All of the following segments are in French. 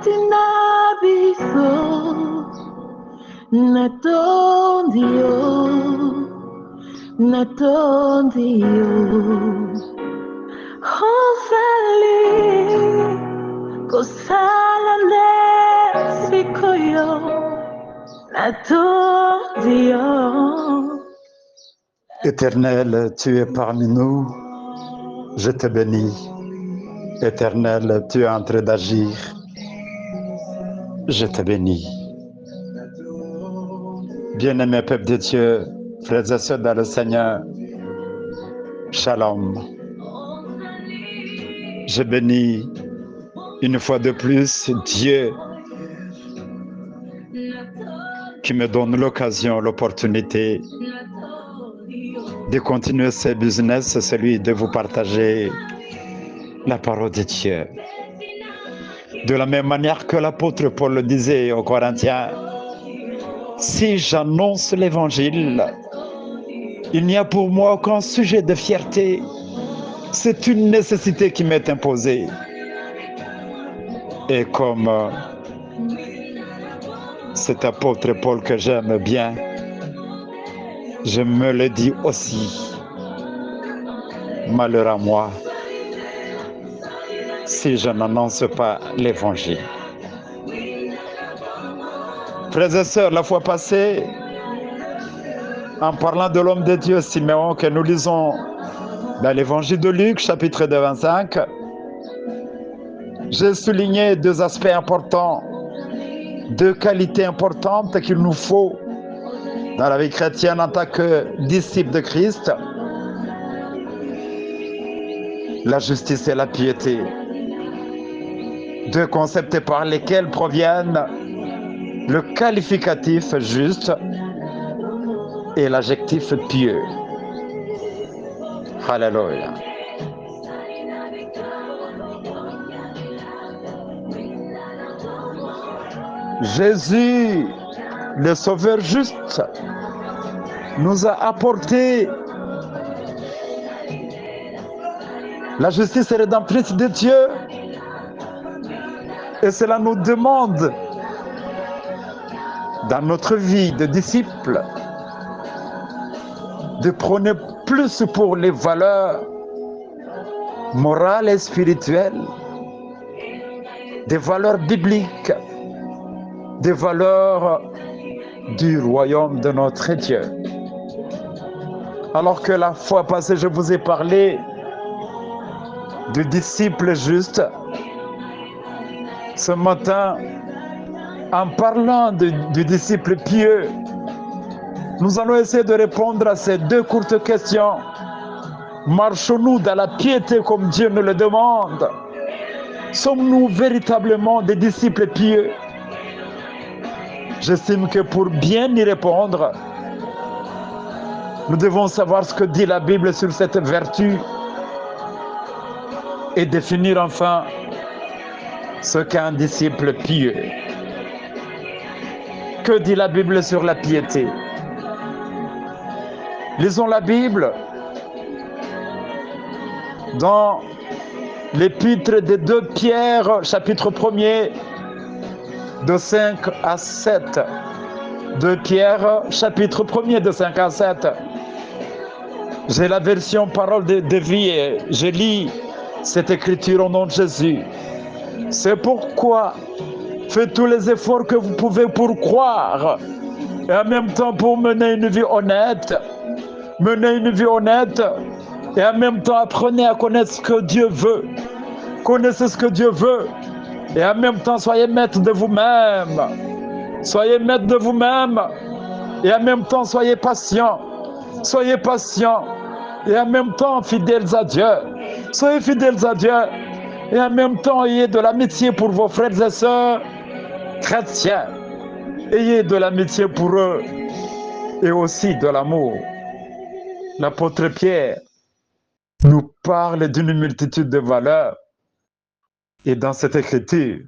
tina biso natondio Ozali kosala nesikoyo natondio. Éternel, tu es parmi nous, je te bénis. Éternel, tu es en train d'agir, je te bénis. Bien-aimé peuple de Dieu, frères et sœurs dans le Seigneur, Shalom. Je bénis une fois de plus Dieu qui me donne l'occasion, l'opportunité de continuer ce business, celui de vous partager la parole de Dieu. De la même manière que l'apôtre Paul le disait aux Corinthiens, si j'annonce l'évangile, il n'y a pour moi aucun sujet de fierté. C'est une nécessité qui m'est imposée. Et comme cet apôtre Paul que j'aime bien, je me le dis aussi. Malheur à moi si je n'annonce pas l'évangile. Frères et sœurs, la fois passée, en parlant de l'homme de Dieu Siméon que nous lisons dans l'évangile de Luc, chapitre 25, j'ai souligné deux aspects importants, deux qualités importantes qu'il nous faut dans la vie chrétienne en tant que disciples de Christ, la justice et la piété. Deux concepts par lesquels proviennent le qualificatif juste et l'adjectif pieux. Alléluia. Jésus, le Sauveur juste, nous a apporté la justice rédemptrice de Dieu. Et cela nous demande, dans notre vie de disciples, de prôner plus pour les valeurs morales et spirituelles, des valeurs bibliques, des valeurs du royaume de notre Dieu. Alors que la fois passée, je vous ai parlé du disciple juste, ce matin, en parlant du disciple pieux, nous allons essayer de répondre à ces deux courtes questions. Marchons-nous dans la piété comme Dieu nous le demande? Sommes-nous véritablement des disciples pieux? J'estime que pour bien y répondre, nous devons savoir ce que dit la Bible sur cette vertu et définir enfin ce qu'est un disciple pieux. Que dit la Bible sur la piété? Lisons la Bible dans l'épître de 2 Pierre, chapitre 1er, de 5 à 7. 2 Pierre, chapitre 1er, de 5 à 7. J'ai la version parole de vie et je lis cette écriture au nom de Jésus. C'est pourquoi faites tous les efforts que vous pouvez pour croire et en même temps pour mener une vie honnête. Menez une vie honnête et en même temps apprenez à connaître ce que Dieu veut. Connaissez ce que Dieu veut et en même temps soyez maître de vous-même. Soyez maître de vous-même et en même temps soyez patient. Soyez patient et en même temps fidèles à Dieu. Soyez fidèles à Dieu et en même temps ayez de l'amitié pour vos frères et sœurs chrétiens. Ayez de l'amitié pour eux et aussi de l'amour. L'apôtre Pierre nous parle d'une multitude de valeurs et dans cette écriture,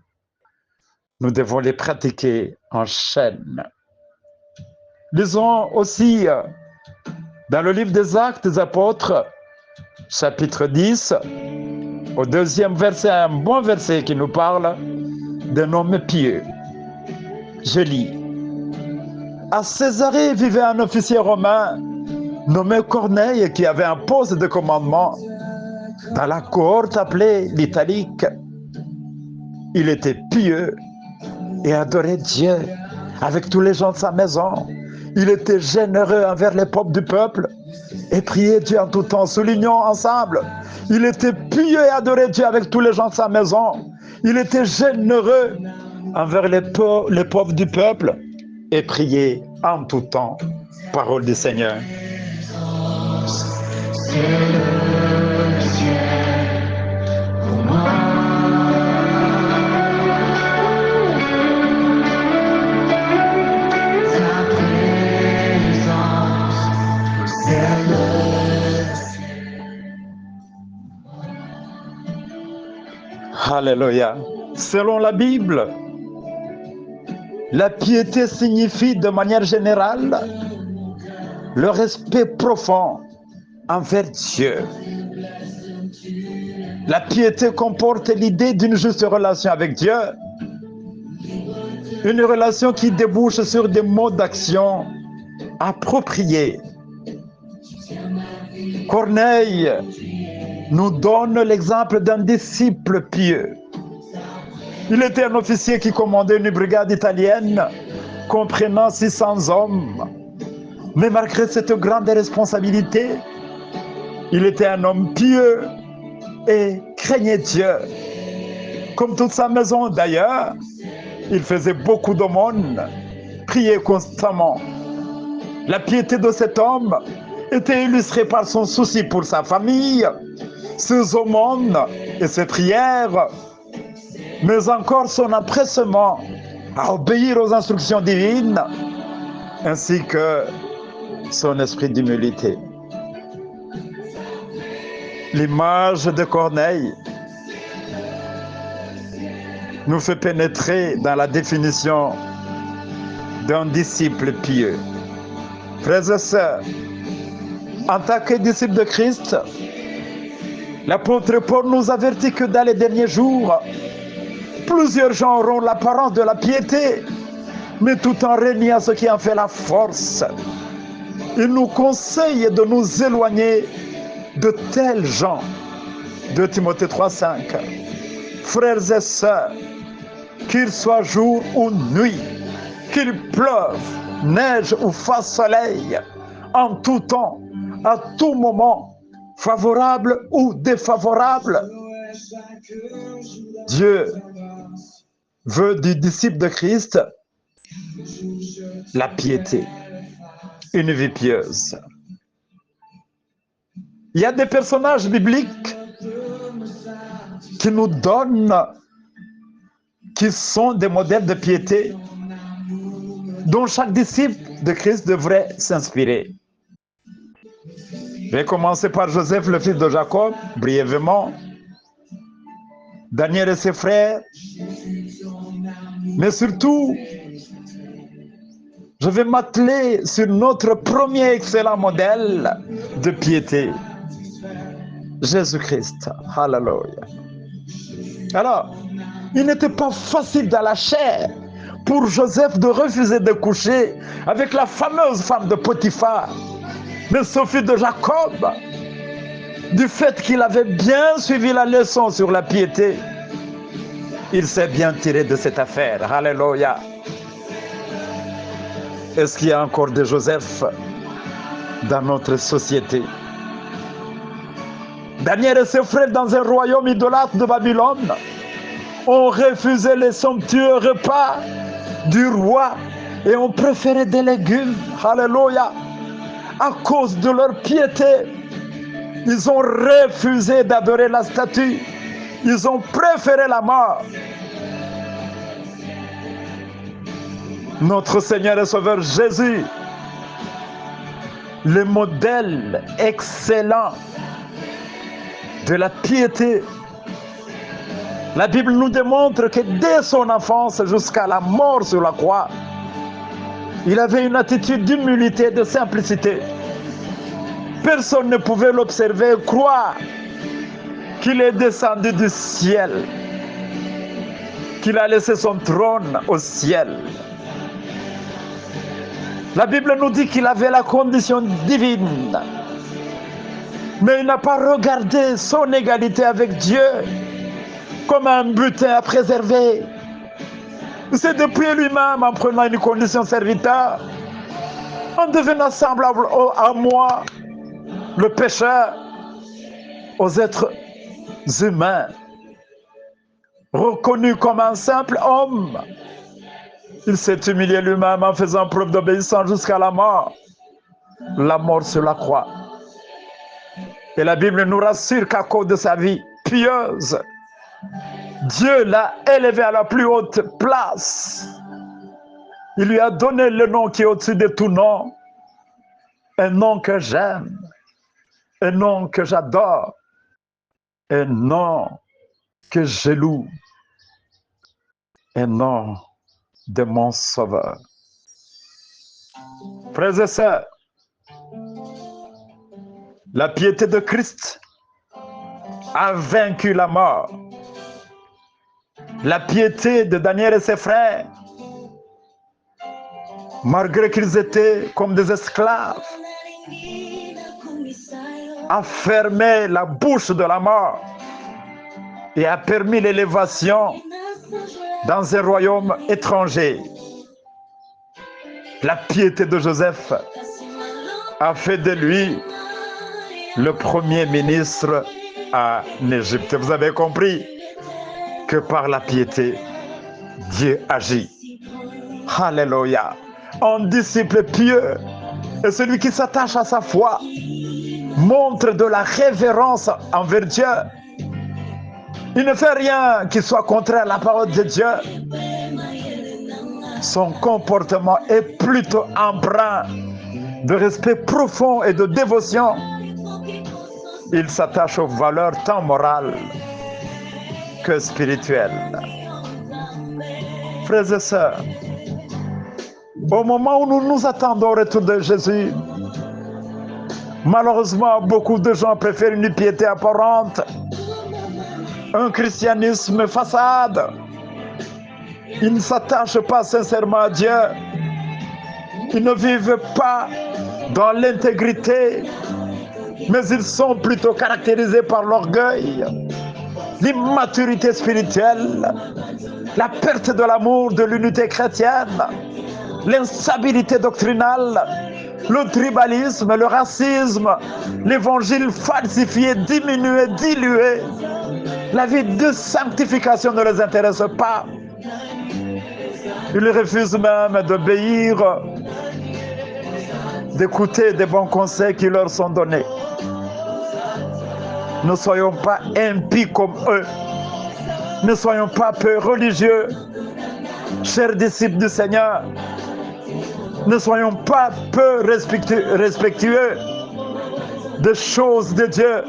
nous devons les pratiquer en chaîne. Lisons aussi dans le livre des Actes des Apôtres, chapitre 10, au 2e verset, un bon verset qui nous parle d'un homme pieux. Je lis. À Césarée vivait un officier romain nommé Corneille qui avait un poste de commandement dans la cohorte appelée l'Italique. Il était pieux et adorait Dieu avec tous les gens de sa maison. Il était généreux envers les pauvres du peuple et priait Dieu en tout temps. Soulignons ensemble. Il était pieux et adorait Dieu avec tous les gens de sa maison. Il était généreux envers les pauvres du peuple et priait en tout temps. Parole du Seigneur. Alléluia. Selon la Bible, la piété signifie de manière générale le respect profond envers Dieu. La piété comporte l'idée d'une juste relation avec Dieu, une relation qui débouche sur des modes d'action appropriés. Corneille nous donne l'exemple d'un disciple pieux. Il était un officier qui commandait une brigade italienne comprenant 600 hommes. Mais malgré cette grande responsabilité, il était un homme pieux et craignait Dieu. Comme toute sa maison d'ailleurs, il faisait beaucoup d'aumônes, priait constamment. La piété de cet homme était illustrée par son souci pour sa famille, ses aumônes et ses prières, mais encore son empressement à obéir aux instructions divines, ainsi que son esprit d'humilité. L'image de Corneille nous fait pénétrer dans la définition d'un disciple pieux. Frères et sœurs, en tant que disciples de Christ, l'apôtre Paul nous avertit que dans les derniers jours, plusieurs gens auront l'apparence de la piété, mais tout en reniant ce qui en fait la force. Il nous conseille de nous éloigner de tels gens. 2 Timothée 3,5. Frères et sœurs, qu'il soit jour ou nuit, qu'il pleuve, neige ou fasse soleil, en tout temps, à tout moment, favorable ou défavorable, Dieu veut du disciple de Christ la piété, une vie pieuse. Il y a des personnages bibliques qui nous donnent, qui sont des modèles de piété dont chaque disciple de Christ devrait s'inspirer. Je vais commencer par Joseph, le fils de Jacob, brièvement, Daniel et ses frères, mais surtout, je vais m'atteler sur notre premier excellent modèle de piété, Jésus-Christ. Alléluia. Alors, il n'était pas facile dans la chair pour Joseph de refuser de coucher avec la fameuse femme de Potiphar, mais Sophie de Jacob, du fait qu'il avait bien suivi la leçon sur la piété, il s'est bien tiré de cette affaire. Alléluia. Est-ce qu'il y a encore des Joseph dans notre société? Daniel et ses frères dans un royaume idolâtre de Babylone ont refusé les somptueux repas du roi et ont préféré des légumes. Alléluia. À cause de leur piété, ils ont refusé d'adorer la statue. Ils ont préféré la mort. Notre Seigneur et Sauveur Jésus, le modèle excellent de la piété. La Bible nous démontre que dès son enfance jusqu'à la mort sur la croix, il avait une attitude d'humilité et de simplicité. Personne ne pouvait l'observer et croire qu'il est descendu du ciel. qu'il a laissé son trône au ciel. La Bible nous dit qu'il avait la condition divine, mais il n'a pas regardé son égalité avec Dieu comme un butin à préserver. C'est depuis lui-même, en prenant une condition serviteur, en devenant semblable à moi, le pécheur, aux êtres humains, reconnu comme un simple homme. Il s'est humilié lui-même en faisant preuve d'obéissance jusqu'à la mort sur la croix. Et la Bible nous rassure qu'à cause de sa vie pieuse, Dieu l'a élevé à la plus haute place. Il lui a donné le nom qui est au-dessus de tout nom, un nom que j'aime, un nom que j'adore, un nom que je loue, un nom de mon Sauveur. Frères et sœurs, la piété de Christ a vaincu la mort. La piété de Daniel et ses frères, malgré qu'ils étaient comme des esclaves, a fermé la bouche de la mort et a permis l'élévation dans un royaume étranger. La piété de Joseph a fait de lui le premier ministre en Égypte. Vous avez compris que par la piété, Dieu agit. Alléluia. Un disciple pieux est celui qui s'attache à sa foi, montre de la révérence envers Dieu. Il ne fait rien qui soit contraire à la parole de Dieu. Son comportement est plutôt empreint de respect profond et de dévotion. Il s'attache aux valeurs tant morales que spirituelles. Frères et sœurs, au moment où nous nous attendons au retour de Jésus, malheureusement, beaucoup de gens préfèrent une piété apparente, un christianisme façade. Ils ne s'attachent pas sincèrement à Dieu. Ils ne vivent pas dans l'intégrité, mais ils sont plutôt caractérisés par l'orgueil, l'immaturité spirituelle, la perte de l'amour de l'unité chrétienne, l'instabilité doctrinale, le tribalisme, le racisme, l'évangile falsifié, diminué, dilué. La vie de sanctification ne les intéresse pas. Ils refusent même d'obéir, d'écouter des bons conseils qui leur sont donnés. Ne soyons pas impies comme eux. Ne soyons pas peu religieux, chers disciples du Seigneur. Ne soyons pas peu respectueux des choses de Dieu.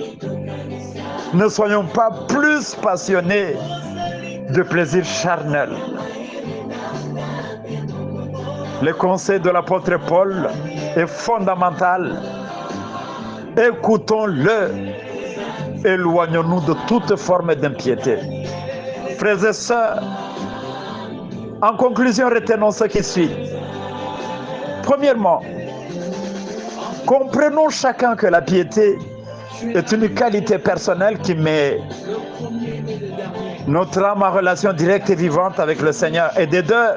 Ne soyons pas plus passionnés de plaisirs charnels. Le conseil de l'apôtre Paul est fondamental. Écoutons-le. Éloignons-nous de toute forme d'impiété. Frères et sœurs, en conclusion, retenons ce qui suit. Premièrement, comprenons chacun que la piété est une qualité personnelle qui met notre âme en relation directe et vivante avec le Seigneur. Et des deux,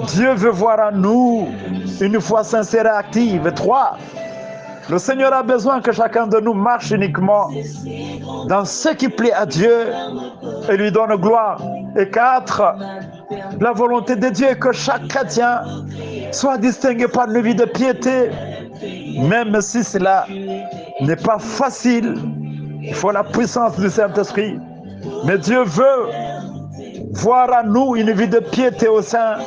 Dieu veut voir en nous une foi sincère et active. Et trois, le Seigneur a besoin que chacun de nous marche uniquement dans ce qui plaît à Dieu et lui donne gloire. Et quatre, la volonté de Dieu est que chaque chrétien soit distingué par une vie de piété, même si cela n'est pas facile. Il faut la puissance du Saint-Esprit. Mais Dieu veut voir en nous une vie de piété au sein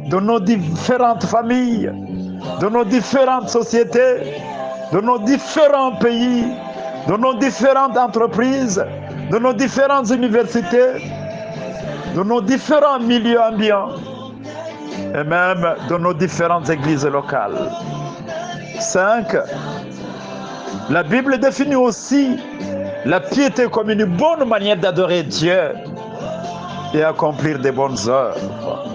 de nos différentes familles, de nos différentes sociétés, de nos différents pays, de nos différentes entreprises, de nos différentes universités, de nos différents milieux ambiants et même de nos différentes églises locales. 5. La Bible définit aussi la piété comme une bonne manière d'adorer Dieu. et accomplir des bonnes œuvres.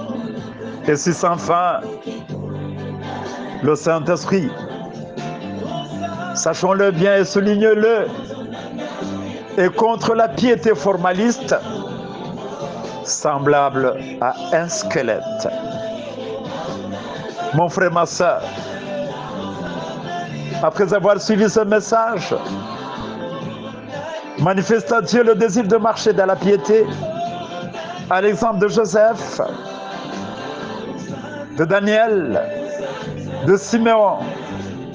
Et si sans fin, le Saint-Esprit, sachons-le bien et soulignons-le, est contre la piété formaliste, semblable à un squelette. Mon frère, ma soeur, après avoir suivi ce message, manifeste à Dieu le désir de marcher dans la piété, à l'exemple de Joseph, de Daniel, de Siméon,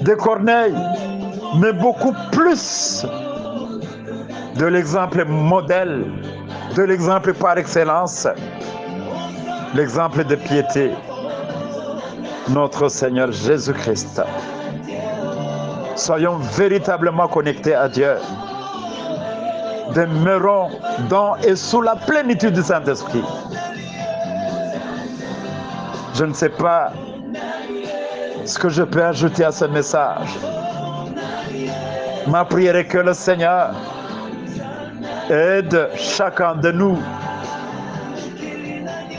de Corneille, mais beaucoup plus de l'exemple modèle, de l'exemple par excellence, l'exemple de piété, notre Seigneur Jésus-Christ. Soyons véritablement connectés à Dieu. Demeurons dans et sous la plénitude du Saint-Esprit. Je ne sais pas ce que je peux ajouter à ce message. Ma prière est que le Seigneur aide chacun de nous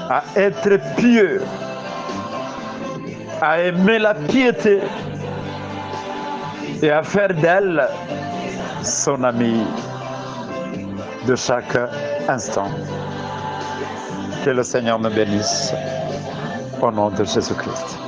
à être pieux, à aimer la piété et à faire d'elle son ami de chaque instant. Que le Seigneur nous bénisse au nom de Jésus-Christ.